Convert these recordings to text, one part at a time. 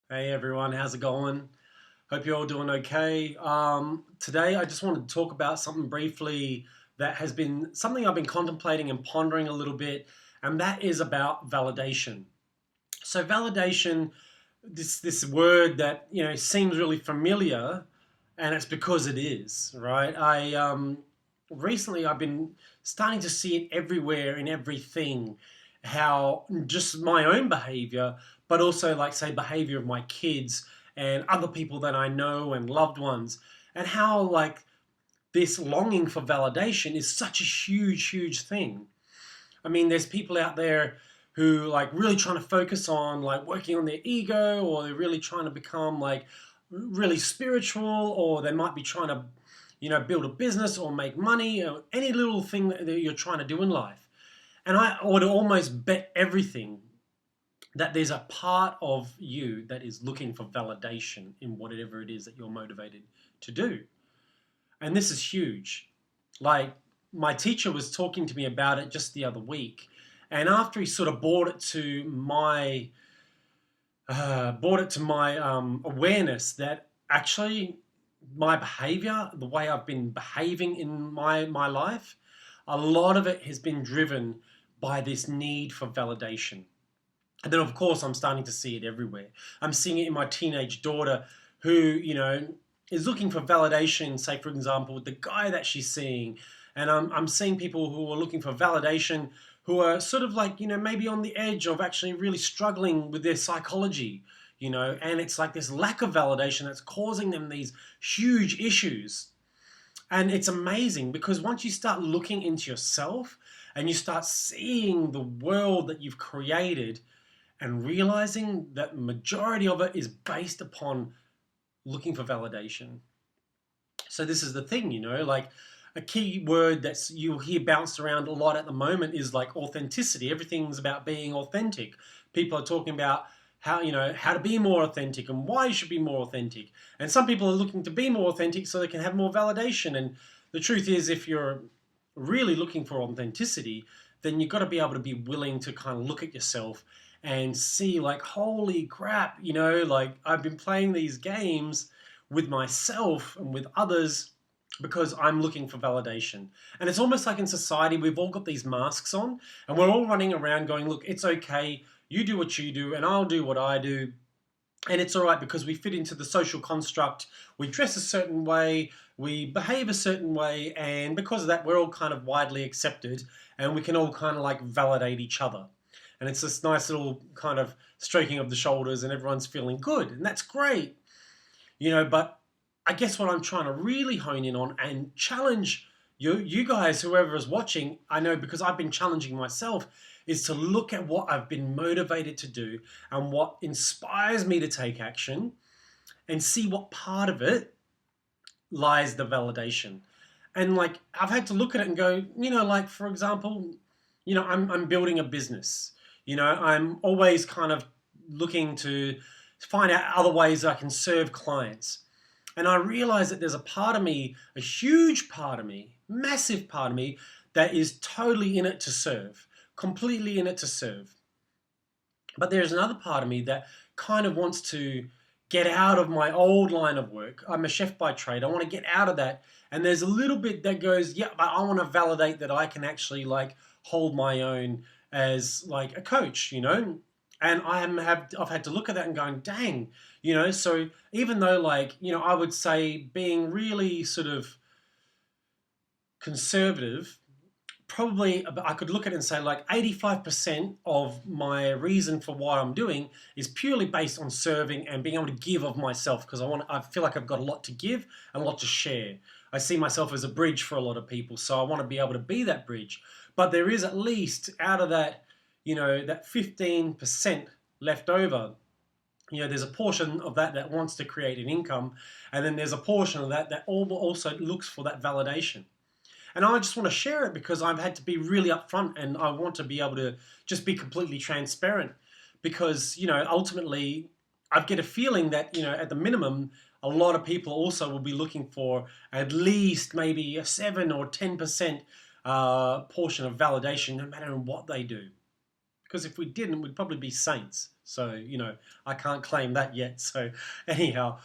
Hey everyone, how's it going? Hope you're all doing okay. Today I just wanted to talk about something briefly that has been something I've been contemplating and pondering a little bit, and that is about validation. So validation, this word that seems really familiar, and it's because it is, right? I recently I've been starting to see it everywhere in everything, how just my own behavior, but also like say behavior of my kids and other people that I know and loved ones, and how like this longing for validation is such a huge thing. I mean, there's people out there who like really trying to focus on like working on their ego, or they're really trying to become like really spiritual, or they might be trying to, build a business or make money, or any little thing that you're trying to do in life. And I would almost bet everything that there's a part of you that is looking for validation in whatever it is that you're motivated to do. And this is huge. Like, my teacher was talking to me about it just the other week, and after he sort of brought it to my awareness that actually my behavior, the way I've been behaving in my life, a lot of it has been driven by this need for validation. And then, of course, I'm starting to see it everywhere. I'm seeing it in my teenage daughter who, is looking for validation, say, for example, with the guy that she's seeing. And I'm seeing people who are looking for validation who are sort of like, maybe on the edge of actually really struggling with their psychology, and it's like this lack of validation that's causing them these huge issues. And it's amazing because once you start looking into yourself and you start seeing the world that you've created, and realizing that the majority of it is based upon looking for validation. So this is the thing, like a key word that you'll hear bounced around a lot at the moment is like authenticity. Everything's about being authentic. People are talking about how to be more authentic and why you should be more authentic. And some people are looking to be more authentic so they can have more validation. And the truth is, if you're really looking for authenticity, then you've got to be able to be willing to kind of look at yourself and see like, holy crap, like I've been playing these games with myself and with others because I'm looking for validation. And it's almost like in society, we've all got these masks on and we're all running around going, look, it's okay. You do what you do and I'll do what I do. And it's all right because we fit into the social construct. We dress a certain way, we behave a certain way, and because of that, we're all kind of widely accepted, and we can all kind of like validate each other. And it's this nice little kind of stroking of the shoulders, and everyone's feeling good, and that's great, But I guess what I'm trying to really hone in on and challenge you guys, whoever is watching, I know because I've been challenging myself, is to look at what I've been motivated to do and what inspires me to take action and see what part of it lies the validation. And like I've had to look at it and go, like for example, I'm building a business. I'm always kind of looking to find out other ways I can serve clients. And I realize that there's a part of me, a huge part of me, massive part of me, that is totally in it to serve, completely in it to serve. But there's another part of me that kind of wants to get out of my old line of work. I'm a chef by trade. I want to get out of that. And there's a little bit that goes, yeah, but I want to validate that I can actually like hold my own as like a coach, And I've had to look at that and going, dang, so even though like, I would say being really sort of conservative, probably I could look at it and say like 85% of my reason for what I'm doing is purely based on serving and being able to give of myself because I feel like I've got a lot to give and a lot to share. I see myself as a bridge for a lot of people, so I want to be able to be that bridge. But there is at least out of that, that 15% left over. There's a portion of that that wants to create an income, and then there's a portion of that that also looks for that validation. And I just want to share it because I've had to be really upfront and I want to be able to just be completely transparent because, ultimately I get a feeling that, at the minimum, a lot of people also will be looking for at least maybe a 7 or 10% portion of validation no matter what they do. Because if we didn't, we'd probably be saints. So, I can't claim that yet. So, anyhow,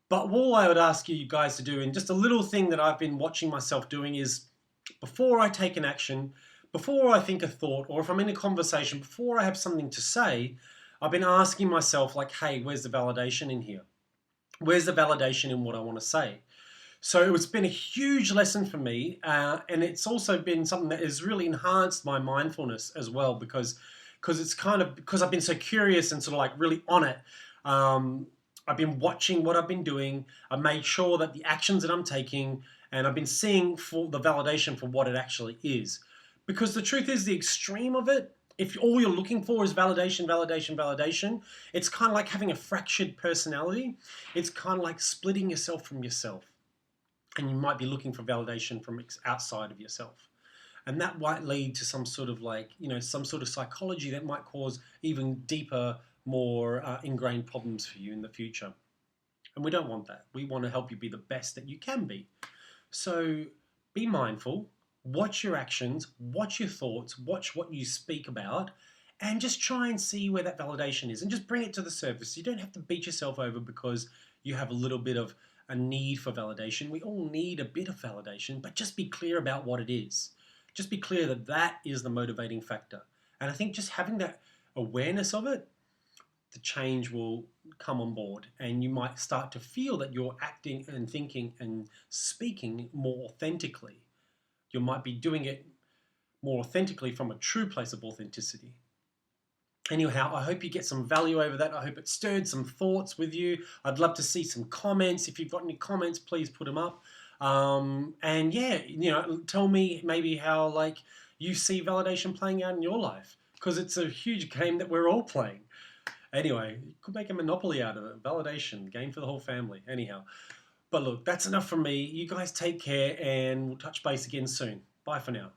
but all I would ask you guys to do, and just a little thing that I've been watching myself doing, is before I take an action, before I think a thought, or if I'm in a conversation, before I have something to say, I've been asking myself, like, hey, where's the validation in here? Where's the validation in what I want to say? So it's been a huge lesson for me, and it's also been something that has really enhanced my mindfulness as well, because it's kind of because I've been so curious and sort of like really on it. Um, I've been watching what I've been doing. I made sure that the actions that I'm taking, and I've been seeing for the validation for what it actually is. Because the truth is, the extreme of it, if all you're looking for is validation, validation, validation, it's kind of like having a fractured personality. It's kind of like splitting yourself from yourself, and you might be looking for validation from outside of yourself, and that might lead to some sort of like some sort of psychology that might cause even deeper, more ingrained problems for you in the future. And we don't want that. We want to help you be the best that you can be. So be mindful, watch your actions, watch your thoughts, watch what you speak about, and just try and see where that validation is, and just bring it to the surface. You don't have to beat yourself over because you have a little bit of a need for validation. We all need a bit of validation, but just be clear about what it is. Just be clear that that is the motivating factor. And I think just having that awareness of it, the change will come on board, and you might start to feel that you're acting and thinking and speaking more authentically. You might be doing it more authentically from a true place of authenticity. Anyhow, I hope you get some value over that. I hope it stirred some thoughts with you. I'd love to see some comments. If you've got any comments, please put them up. And yeah, tell me maybe how like you see validation playing out in your life, because it's a huge game that we're all playing. Anyway, you could make a monopoly out of it. Validation, game for the whole family. Anyhow, but look, that's enough from me. You guys take care, and we'll touch base again soon. Bye for now.